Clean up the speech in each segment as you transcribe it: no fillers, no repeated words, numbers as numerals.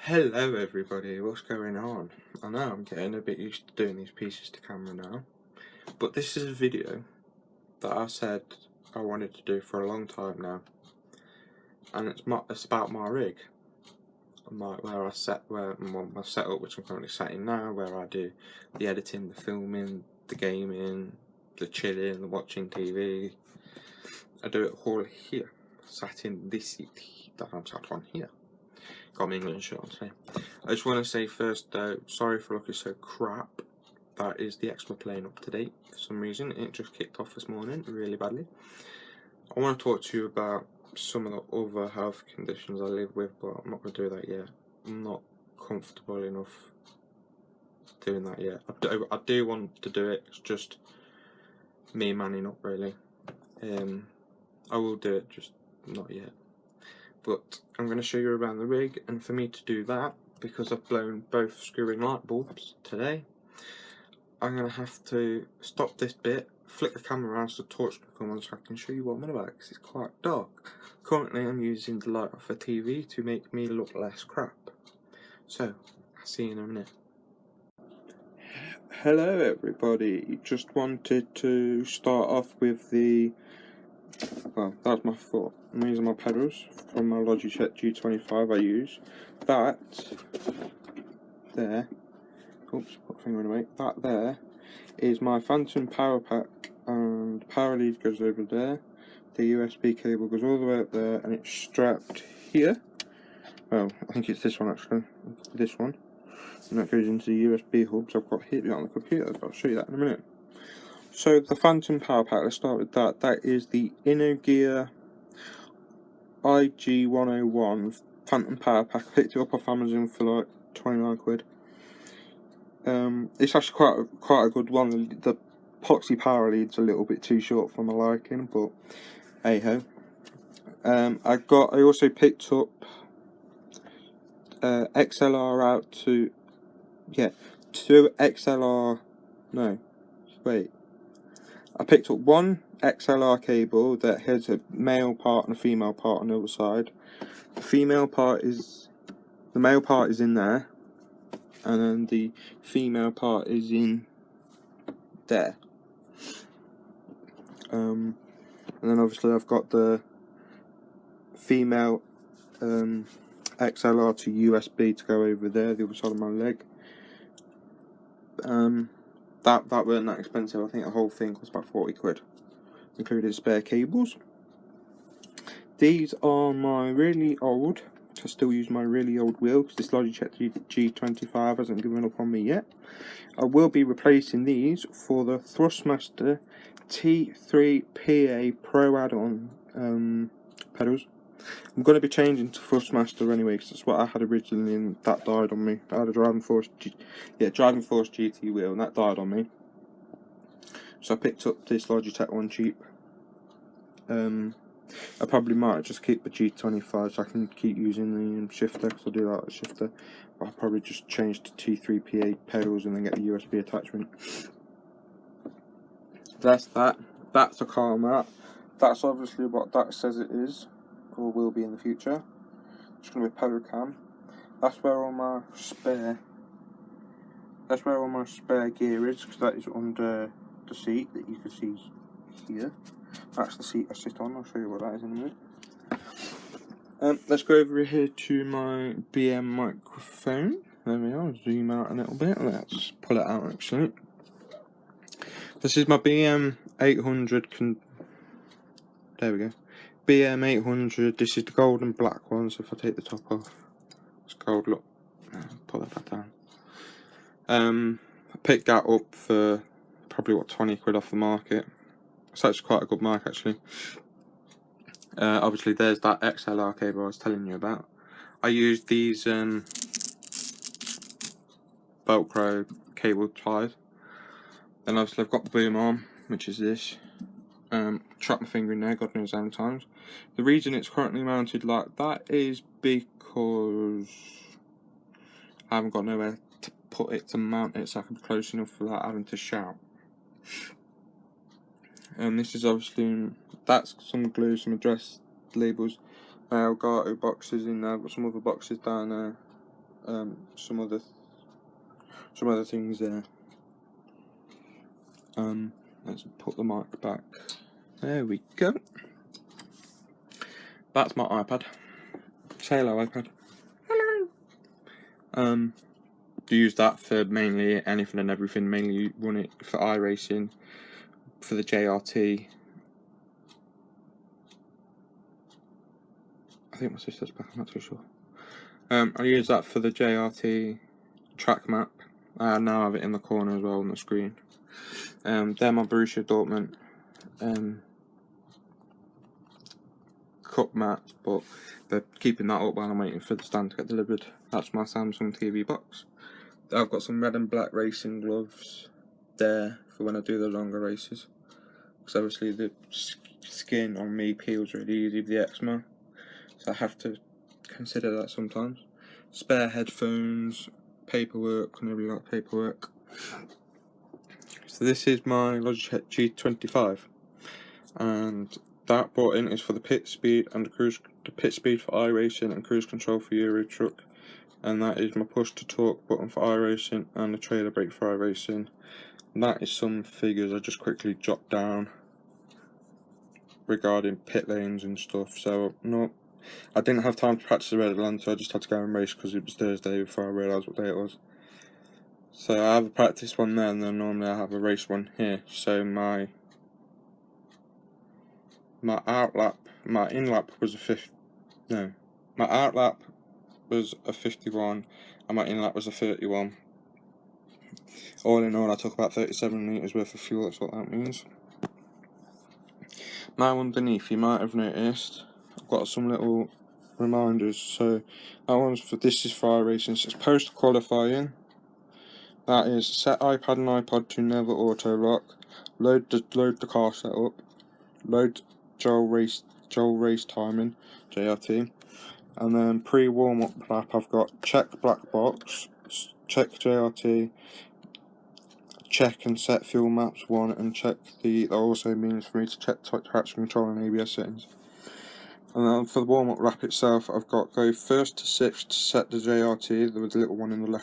Hello everybody, what's going on? I know I'm getting a bit used to doing these pieces to camera now, but this is a video that I said I wanted to do for a long time now, and it's about my rig, my setup, which I'm currently sat in now, where I do the editing, the filming, the gaming, the chilling, the watching TV. I do it all here, sat in this seat that I'm sat on here. Got my England shirt on today. I just want to say first though, sorry for looking so crap. That is the Xbox playing up to date for some reason. It just kicked off this morning really badly. I want to talk to you about some of the other health conditions I live with, but I'm not going to do that yet. I'm not comfortable enough doing that yet. I do want to do it, it's just me manning up really. I will do it, just not yet. But I'm going to show you around the rig, and for me to do that, because I've blown both screw-in light bulbs today, I'm going to have to stop this bit, flick the camera around so the torch can come on so I can show you what I'm on about, because it's quite dark. Currently I'm using the light off a TV to make me look less crap. So, I'll see you in a minute. Hello everybody, just wanted to start off with well, that's my foot. I'm using my pedals from my Logitech G25 I use. That there, oops, put a finger in the way. That there is my Phantom power pack, and the power lead goes over there. The USB cable goes all the way up there, and it's strapped here. Well, I think it's this one actually, this one. And that goes into the USB hubs I've got here on the computer, but I'll show you that in a minute. So the Phantom power pack, let's start with that. That is the InnoGear IG101 Phantom power pack. I picked it up off Amazon for like 29 quid. It's actually quite a good one. The epoxy power lead's a little bit too short for my liking, but hey ho. I also picked up XLR out to two XLR. No, wait. I picked up one XLR cable that has a male part and a female part on the other side. The male part is in there, and then the female part is in there. And then obviously I've got the female XLR to USB to go over there, the other side of my leg. That weren't that expensive. I think the whole thing was about 40 quid, including spare cables. These are my really old, I still use my really old wheel because this Logitech G25 hasn't given up on me yet. I will be replacing these for the Thrustmaster T3PA Pro add-on pedals. I'm going to be changing to Thrustmaster anyway, because that's what I had originally, and that died on me. I had a Driving Force GT wheel, and that died on me. So I picked up this Logitech one cheap. I probably might just keep the G25 so I can keep using the shifter, because I do like the shifter. But I'll probably just change to T3PA pedals and then get a USB attachment. That's that. That's a car mat. That's obviously what that says it is, or will be in the future. It's going to be a pedal cam. That's where all my spare gear is, because that is under the seat that you can see here. That's the seat I sit on. I'll show you what that is in a minute. Let's go over here to my BM microphone. There we are. Zoom out a little bit. Let's pull it out actually. This is my BM 800. There we go. BM 800. This is the gold and black one. So if I take the top off, it's gold. Look, put that back down. I picked that up for probably 20 quid off the market. It's actually quite a good mark actually. Obviously there's that XLR cable I was telling you about. I used these Velcro cable ties. Then obviously I've got the boom arm, which is this. Trap my finger in there, God knows how many times. The reason it's currently mounted like that is because I haven't got nowhere to put it to mount it, so I can be close enough without having to shout. This is obviously, that's some glue, some address labels, Elgato boxes in there, I've got some other boxes down there. some other things there. Let's put the mic back. There we go. That's my iPad. Say hello, iPad. Hello. Use that for mainly anything and everything. Mainly run it for iRacing, for the JRT. I think my sister's back, I'm not too sure. I use that for the JRT track map. I now have it in the corner as well on the screen. They're my Borussia Dortmund cup mats, but they're keeping that up while I'm waiting for the stand to get delivered. That's my Samsung TV box. I've got some red and black racing gloves there for when I do the longer races, because obviously the skin on me peels really easy with the eczema, so I have to consider that sometimes. Spare headphones, paperwork, and really like paperwork. So this is my Logitech G25, and that button is for the pit speed and the pit speed for iRacing and cruise control for Euro Truck, and that is my push to talk button for iRacing and the trailer brake for iRacing. And that is some figures I just quickly jot down regarding pit lanes and stuff. So no, I didn't have time to practice the red land, so I just had to go and race because it was Thursday before I realised what day it was. So I have a practice one there, and then normally I have a race one here. So my outlap, my in-lap was my outlap was a 51 and my in-lap was a 31. All in all, I took about 37 litres worth of fuel, that's what that means. Now underneath, you might have noticed, I've got some little reminders. So this is for iRacing, so it's post qualifying. That is set iPad and iPod to never auto lock, load the car setup, load Joel race timing, JRT, and then pre-warm up lap I've got check black box, check JRT, check and set fuel maps 1, and check that also means for me to check traction control and ABS settings. And then for the warm up lap itself, I've got go 1st to 6th to set the JRT, there was a little one in the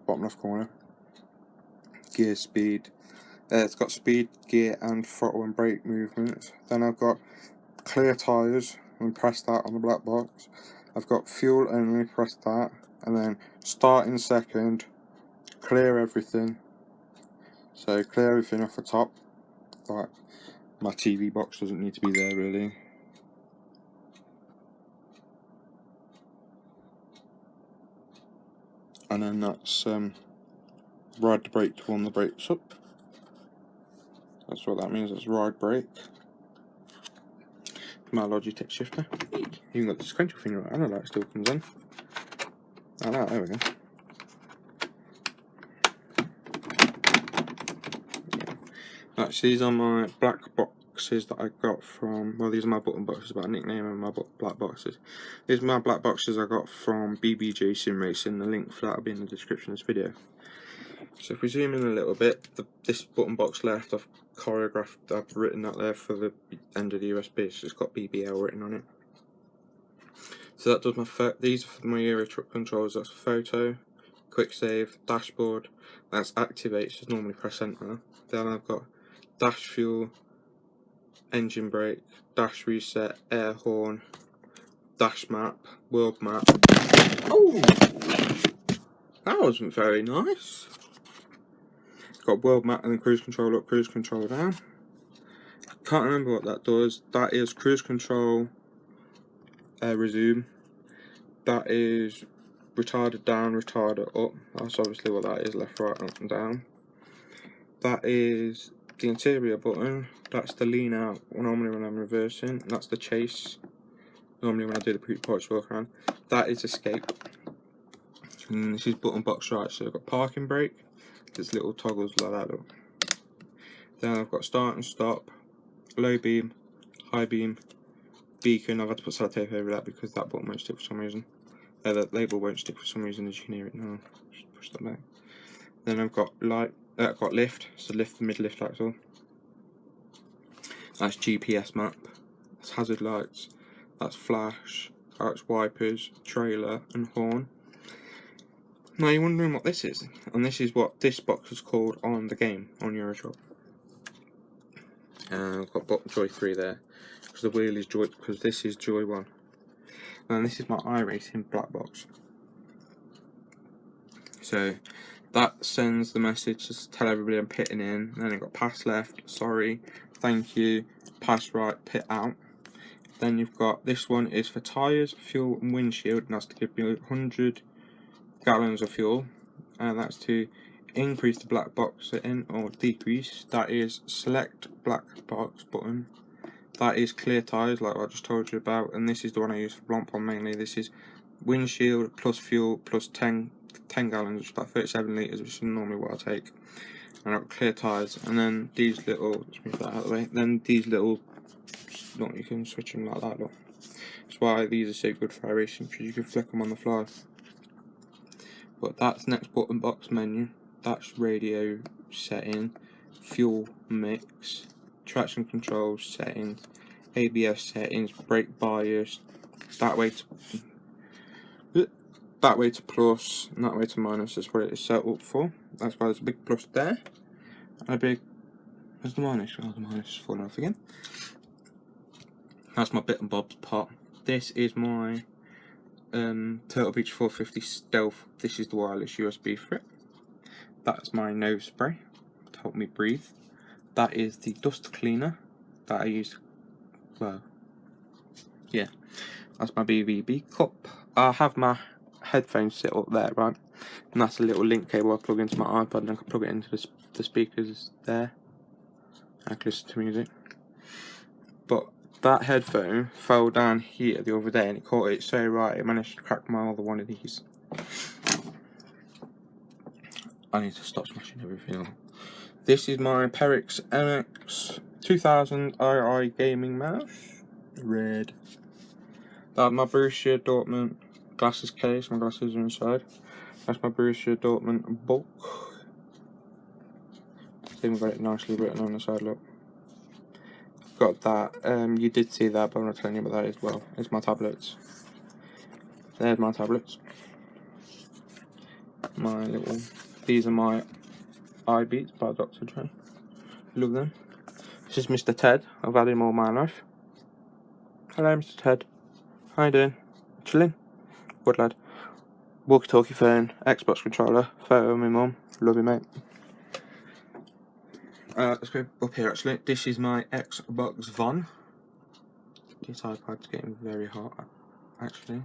bottom left corner. Gear speed, it's got speed, gear and throttle and brake movements. Then I've got clear tyres, and press that on the black box. I've got fuel only, press that, and then start in second, clear everything. So clear everything off the top, like my TV box doesn't need to be there really. And then that's ride the brake to warm the brakes up. That's what that means, that's ride brake. My Logitech shifter. Even got the sequential thing right, I know that still comes on. Oh no, there we go. Right, so these are my black boxes that I got from, well, these are my button boxes, but I nickname them my black boxes. These are my black boxes I got from BBJ SimRacing. The link for that will be in the description of this video. So if we zoom in a little bit, this button box left, I've written that there for the end of the USB, so it's got BBL written on it. So that does these are for my Euro Truck controls. That's photo, quick save, dashboard, that's activate, so normally press enter. Then I've got dash fuel, engine brake, dash reset, air horn, dash map, world map. Oh, that wasn't very nice. Got world map and then cruise control up, cruise control down. Can't remember what that does. That is cruise control, resume. That is retarder down, retarder up. That's obviously what that is, left, right, up and down. That is the interior button. That's the lean out, normally when I'm reversing. And that's the chase, normally when I do the pre-porch walk around. That is escape. And this is button box right, so I've got parking brake. There's little toggles like that, look. Then I've got start and stop, low beam, high beam, beacon. I've had to put sellotape over that because that button won't stick for some reason. That label won't stick for some reason, as you can hear it now. Just push that back. Then I've got got lift, so lift the mid lift axle. That's GPS map. That's hazard lights. That's flash. That's wipers, trailer, and horn. Now you're wondering what this is, and this is what this box is called on the game, on Euroshop. I've got Joy 3 there, because the wheel is Joy, because this is Joy 1. And this is my iRacing black box. So that sends the message to tell everybody I'm pitting in. Then I've got pass left, sorry, thank you, pass right, pit out. Then you've got, this one is for tyres, fuel and windshield, and that's to give me 100 gallons of fuel. And that's to increase the black box setting or decrease. That is select black box button. That is clear tyres, like I just told you about, and this is the one I use for Blancpain mainly. This is windshield plus fuel plus 10 gallons, which is about 37 litres, which is normally what I take. And I've got clear tyres, and then these little, let's move that out of the way, then these little, look, you can switch them like that, look. That's why these are so good for racing, because you can flick them on the fly. But that's next button box menu, that's radio setting, fuel mix, traction control settings, ABS settings, brake bias, that way to plus, and that way to minus. That's what it is set up for. That's why there's a big plus there, and a big, where's the minus? Oh, the minus is falling off again. That's my bit and bobs part. This is my Turtle Beach 450 Stealth. This is the wireless USB for it. That's my nose spray to help me breathe. That is the dust cleaner that I use. Well, yeah, that's my BBB cup. I have my headphones sit up there, right? And that's a little link cable I plug into my iPod, and I can plug it into the speakers there. I can listen to music. But that headphone fell down here the other day, and it caught it so right, it managed to crack my other one of these. I need to stop smashing everything up. This is my Perix MX 2000 II gaming mouse, red. That's my Borussia Dortmund glasses case, my glasses are inside. That's my Borussia Dortmund bulk. I've even got it nicely written on the side, look. Got that, you did see that, but I'm not telling you about that as well. It's my tablets. There's my tablets. My little, these are my iBeats by Dr. Dre. Look at them. This is Mr. Ted. I've had him all my life. Hello, Mr. Ted. How you doing? Chilling? Good lad. Walkie-talkie phone, Xbox controller, photo of my mum. Love you, mate. Let's go up here actually. This is my Xbox One. This iPad's getting very hot, actually.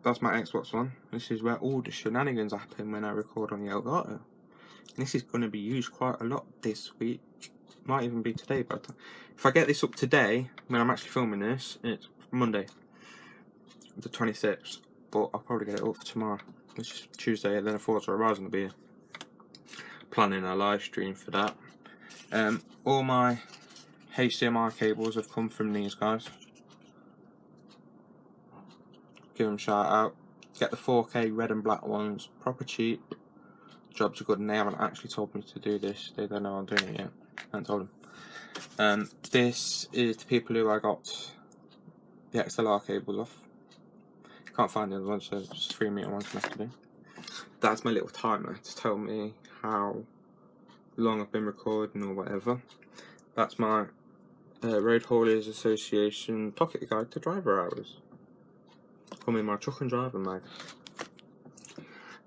That's my Xbox One. This is where all the shenanigans happen when I record on the Elgato. This is going to be used quite a lot this week. Might even be today, but if I get this up today, when I'm actually filming this, it's Monday, the 26th. But I'll probably get it up for tomorrow, which is Tuesday, and then a Forza Horizon will be here. Planning a live stream for that. All my HDMI cables have come from these guys. Give them a shout out. Get the 4K red and black ones, proper cheap. Jobs are good, and they haven't actually told me to do this. They don't know I'm doing it yet. I haven't told them. This is the people who I got the XLR cables off. Can't find the other one, so it's 3 meter ones left to do. That's my little timer to tell me how long I've been recording or whatever. That's my Road Haulers Association pocket guide to driver hours. Come in my truck and driver mag.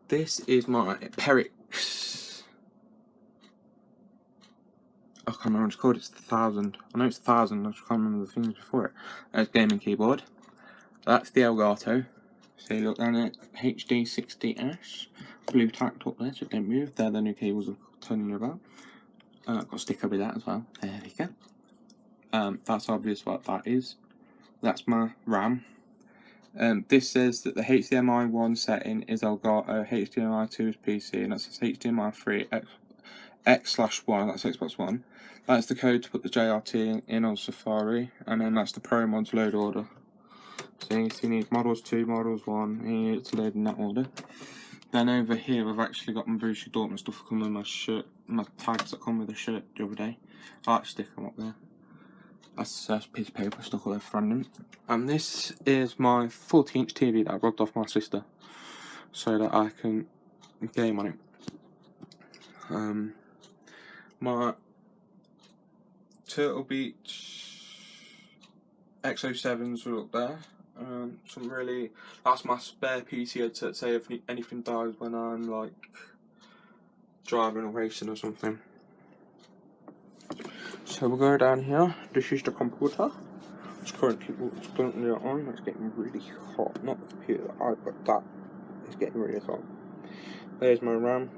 This is my Perix. I can't remember what it's called. It's the 1000. I know it's 1000. I just can't remember the things before it. There's gaming keyboard. That's the Elgato. So you look down at HD60S. Blue tacked up there, so it don't move. They're the new cables I'm telling you about. Got a sticker with that as well. There we go. That's obvious what that is. That's my RAM. This says that the HDMI 1 setting is Elgato, HDMI 2 is PC, and that says HDMI 3 X/1, that's Xbox One. That's the code to put the JRT in on Safari, and then that's the Pro Mods load order. So you need Models 2, Models 1, and you need it to load in that order. Then over here I've actually got my Borussia Dortmund stuff coming with my shirt, my tags that come with the shirt the other day. I like to stick them up there. That's a piece of paper stuck up there for random. And this is my 40-inch TV that I robbed off my sister. so that I can game on it. My Turtle Beach X07s are up there. That's my spare PC headset, say if anything dies when I'm like driving or racing or something. So we'll go down here. This is the computer. It's currently on. It's getting really hot. Not the computer, but that is getting really hot. There's my RAM,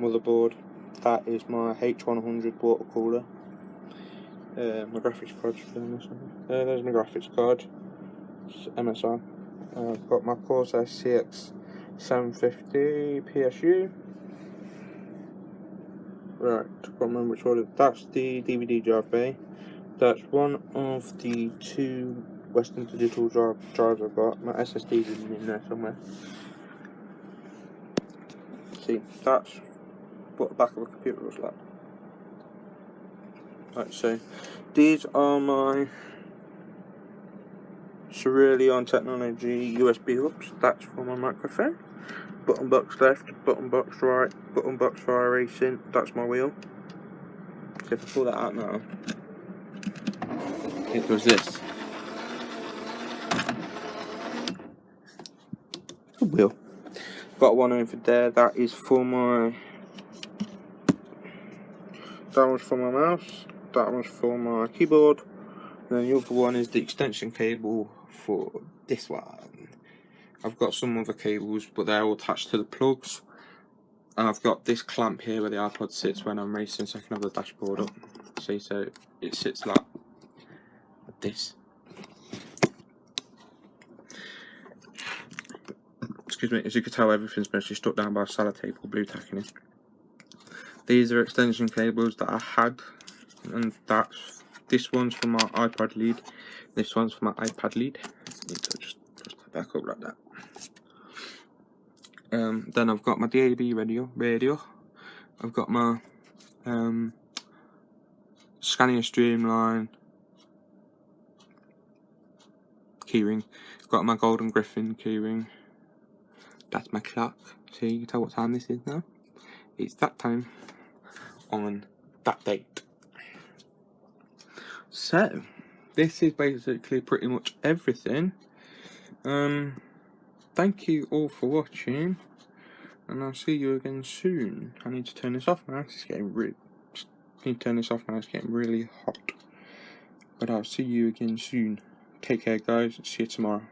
motherboard. That is my H100 water cooler. My graphics card. There's my graphics card. It's MSI. I've got my Corsair CX 750 PSU. Right, can't remember which one. That's the DVD drive bay. That's one of the 2 Western Digital drives I've got. My SSD's in there somewhere. See, that's what the back of a computer looks like. Right, so these are my Cerulean Technology USB hubs. That's for my microphone. Button box left, button box right, button box for racing. That's my wheel. So if I pull that out now, it does this. A wheel. Got one over there. That is for my. That one's for my mouse. That one's for my keyboard. And then the other one is the extension cable for this one. I've got some other cables, but they're all attached to the plugs. And I've got this clamp here where the iPod sits when I'm racing, so I can have the dashboard up. See, so it sits like this. Excuse me, as you can tell, everything's mostly stuck down by sellotape or blue tacking it. These are extension cables that I had, and this one's for my iPod lead. This one's for my iPad lead. I need to just push that back up like that. Then I've got my DAB radio. I've got my Scania Streamline keyring. I've got my Golden Griffin keyring. That's my clock. So you can tell what time this is now. It's that time on that date. So this is basically pretty much everything. Thank you all for watching, and I'll see you again soon. I need to turn this off now. It's getting really hot. But I'll see you again soon. Take care, guys. See you tomorrow.